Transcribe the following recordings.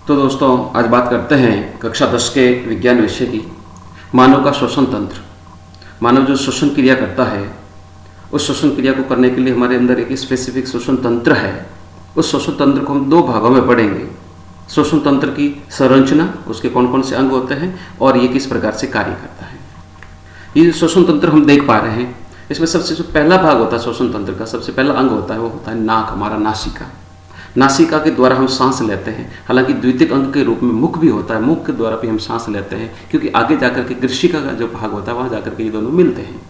तो दोस्तों आज बात करते हैं कक्षा 10 के विज्ञान विषय की। मानव का श्वसन तंत्र। मानव जो श्वसन क्रिया करता है, उस श्वसन क्रिया को करने के लिए हमारे अंदर एक स्पेसिफिक श्वसन तंत्र है। उस श्वसन तंत्र को हम दो भागों में पढ़ेंगे। श्वसन तंत्र की संरचना, उसके कौन कौन से अंग होते हैं और ये किस प्रकार से कार्य करता है। ये जो श्वसन तंत्र हम देख पा रहे हैं, इसमें सबसे जो पहला भाग होता है श्वसन तंत्र का, सबसे पहला अंग होता है वो होता है नाक, हमारा नासिका। नासिका के द्वारा हम सांस लेते हैं। हालांकि द्वितीयक अंग के रूप में मुख भी होता है, मुख के द्वारा भी हम सांस लेते हैं, क्योंकि आगे जाकर के कृषिका का जो भाग होता है वहाँ जाकर के ये दोनों मिलते हैं।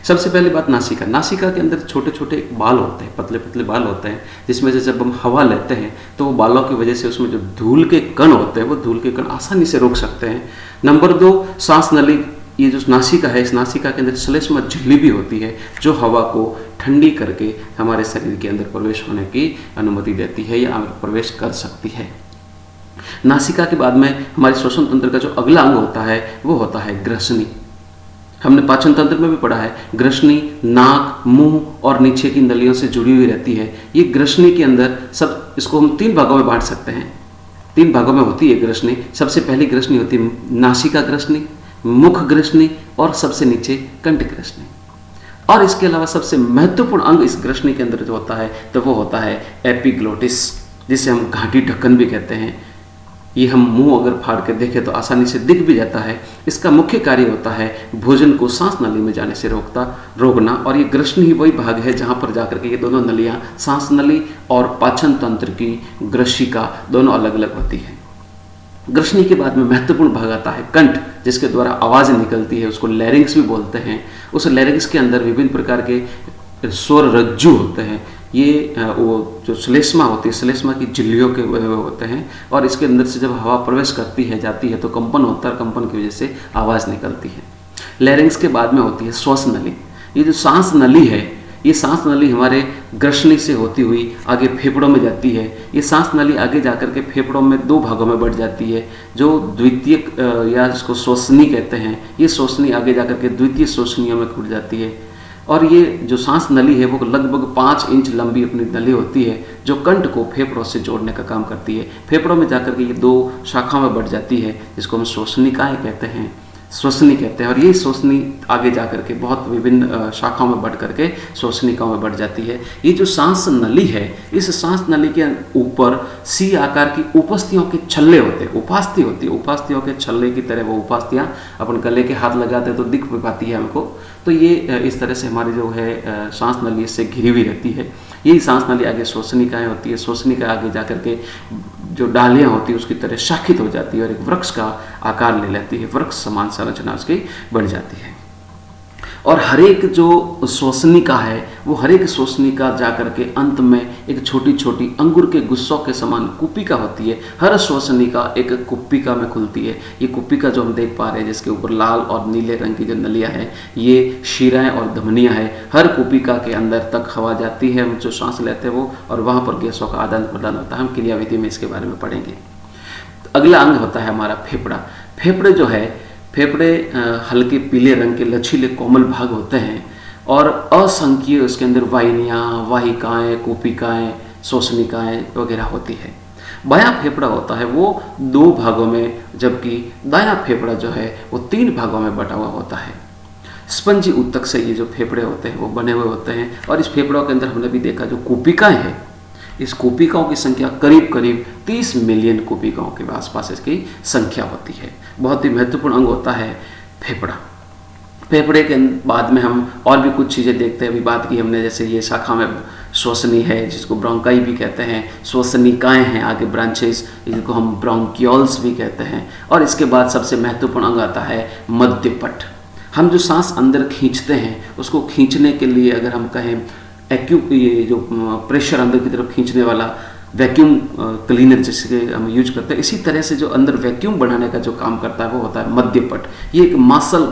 सबसे पहली बात नासिका। नासिका के अंदर छोटे छोटे बाल होते हैं, पतले पतले बाल होते हैं, जिसमें से जब हम हवा लेते हैं तो वो बालों की वजह से उसमें जो धूल के कण होते हैं वो धूल के कण आसानी से रोक सकते हैं। नंबर 2, सांस नली। ये जो नासिका है, इस नासिका के अंदर श्लेष्म झिल्ली भी होती है जो हवा को ठंडी करके हमारे शरीर के अंदर प्रवेश होने की अनुमति देती है या प्रवेश कर सकती है। नासिका के बाद में हमारे श्वसन तंत्र का जो अगला अंग होता है वो होता है ग्रसनी। हमने पाचन तंत्र में भी पढ़ा है, ग्रसनी नाक, मुंह और नीचे की नलियों से जुड़ी हुई रहती है। ये ग्रसनी के अंदर सब, इसको हम 3 भागों में बांट सकते हैं। 3 भागों में होती है ग्रसनी। सबसे पहली ग्रसनी होती है नासिका ग्रसनी, मुख ग्रसनी और सबसे नीचे कंठ ग्रसनी। और इसके अलावा सबसे महत्वपूर्ण अंग इस ग्रसनी के अंदर जो होता है तो वो होता है एपिग्लोटिस, जिसे हम घाटी ढक्कन भी कहते हैं। ये हम मुंह अगर फाड़ कर देखें तो आसानी से दिख भी जाता है। इसका मुख्य कार्य होता है भोजन को सांस नली में जाने से रोकना। और ये ग्रसनी ही वही भाग है जहाँ पर जाकर के ये दोनों नलियाँ, सांस नली और पाचन तंत्र की ग्रसिका, दोनों अलग अलग होती है। ग्रसनी के बाद में महत्वपूर्ण भाग आता है कंठ, जिसके द्वारा आवाज़ निकलती है, उसको लैरिंग्स भी बोलते हैं। उस लैरिंग्स के अंदर विभिन्न प्रकार के स्वर रज्जु होते हैं। ये वो जो श्लेष्मा होती है, श्लेष्मा की झिल्लियों के हुए होते हैं, और इसके अंदर से जब हवा प्रवेश करती है जाती है तो कंपन होता है, कंपन की वजह से आवाज़ निकलती है। लैरिंग्स के बाद में होती है श्वास नली। ये जो सांस नली है, ये सांस नली हमारे ग्रसनी से होती हुई आगे फेफड़ों में जाती है। ये सांस नली आगे जाकर के फेफड़ों में 2 भागों में बढ़ जाती है, जो द्वितीयक या जिसको श्वसनी कहते हैं। ये श्वसनी आगे जाकर के द्वितीय श्वसनियों में खुल जाती है। और ये जो सांस नली है वो लगभग 5 इंच लंबी अपनी नली होती है, जो कंठ को फेफड़ों से जोड़ने का काम करती है। फेफड़ों में जाकर के ये 2 शाखाओं में बढ़ जाती है, जिसको हम श्वसनिकाएँ कहते हैं, श्वसनी कहते हैं। और ये श्वसनी आगे जाकर के बहुत विभिन्न शाखाओं में बढ़ करके श्वसनिकाओं में बढ़ जाती है। ये जो सांस नली है, इस सांस नली के ऊपर सी आकार की उपास्थियों के छल्ले होते हैं, उपास्थि होती है। उपास्थियों के छल्ले की तरह वो उपास्थियाँ अपन गले के हाथ लगाते हैं तो दिख पाती है हमको। तो ये इस तरह से हमारी जो है सांस नली इससे घिरी हुई रहती है। यही सांस नली आगे श्वसनिकाएँ होती है। श्वसनिका आगे जाकर के जो डालियाँ होती है उसकी तरह शाखित हो जाती है और एक वृक्ष का आकार ले लेती है, वृक्ष समान संरचना उसकी बन जाती है। और हरेक जो श्वसनिका है वो हरेक श्वसनिका जाकर के अंत में एक छोटी छोटी अंगूर के गुस्सों के समान कुपिका होती है। हर श्वसनिका एक कुपिका में खुलती है। ये कुपिका जो हम देख पा रहे हैं, जिसके ऊपर लाल और नीले रंग की जो नलियाँ हैं, ये शिराएँ और धमनियाँ हैं। हर कुपिका के अंदर तक हवा जाती है, हम जो सांस लेते हैं वो, और वहाँ पर गैसों का आदान प्रदान होता है। हम क्रियाविधि में इसके बारे में पढ़ेंगे। अगला अंग होता है हमारा फेफड़ा। फेफड़े जो है, फेफड़े हल्के पीले रंग के लचीले कोमल भाग होते हैं और असंख्य उसके अंदर वाहिनियाँ, वाहिकाएँ, कुपिकाएँ, श्वसनिकाएँ वगैरह होती है। बायां फेफड़ा होता है वो 2 भागों में, जबकि दायां फेफड़ा जो है वो 3 भागों में बटा हुआ होता है। स्पंजी ऊतक से ये जो फेफड़े होते हैं वो बने हुए होते हैं। और इस फेफड़ों के अंदर हमने भी देखा जो कुपिकाएँ हैं, इस कुपिकाओं की संख्या करीब करीब 30 मिलियन कुपिकाओं के आसपास इसकी संख्या होती है। बहुत ही महत्वपूर्ण अंग होता है फेफड़ा। फेफड़े के बाद में हम और भी कुछ चीज़ें देखते हैं। अभी बात की हमने, जैसे ये शाखा में श्वसनी है जिसको ब्रोंकाई भी कहते हैं, श्वसनिकाएँ हैं आगे ब्रांचेस, जिनको हम ब्रोंकियोल्स भी कहते हैं। और इसके बाद सबसे महत्वपूर्ण अंग आता है मध्यपट। हम जो सांस अंदर खींचते हैं उसको खींचने के लिए अगर हम कहें ये जो प्रेशर अंदर की तरफ खींचने वाला वैक्यूम क्लीनर जिसके हम यूज करते हैं, इसी तरह से जो अंदर वैक्यूम बढ़ाने का जो काम करता है वो होता है मध्यपट। ये एक मासल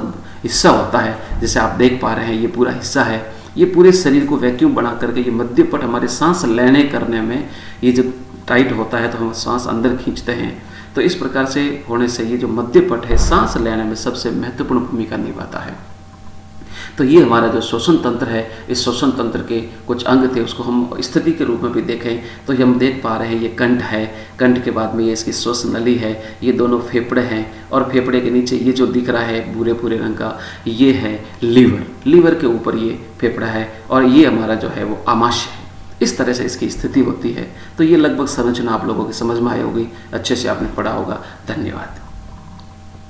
हिस्सा होता है, जैसे आप देख पा रहे हैं ये पूरा हिस्सा है। ये पूरे शरीर को वैक्यूम बना करके ये मध्यपट हमारे सांस लेने करने में ये जब टाइट होता है तो हम सांस अंदर खींचते हैं। तो इस प्रकार से होने से ये जो मध्यपट है सांस लेने में सबसे महत्वपूर्ण भूमिका निभाता है। तो ये हमारा जो श्वसन तंत्र है, इस श्वसन तंत्र के कुछ अंग थे, उसको हम स्थिति के रूप में भी देखें तो ये हम देख पा रहे हैं, ये कंठ है, कंठ के बाद में ये इसकी श्वास नली है, ये दोनों फेफड़े हैं, और फेफड़े के नीचे ये जो दिख रहा है भूरे भूरे रंग का, ये है लीवर, लीवर के ऊपर ये फेफड़ा है, और ये हमारा जो है वो आमाशय है। इस तरह से इसकी स्थिति होती है। तो ये लगभग संरचना आप लोगों की समझ में आई होगी, अच्छे से आपने पढ़ा होगा। धन्यवाद।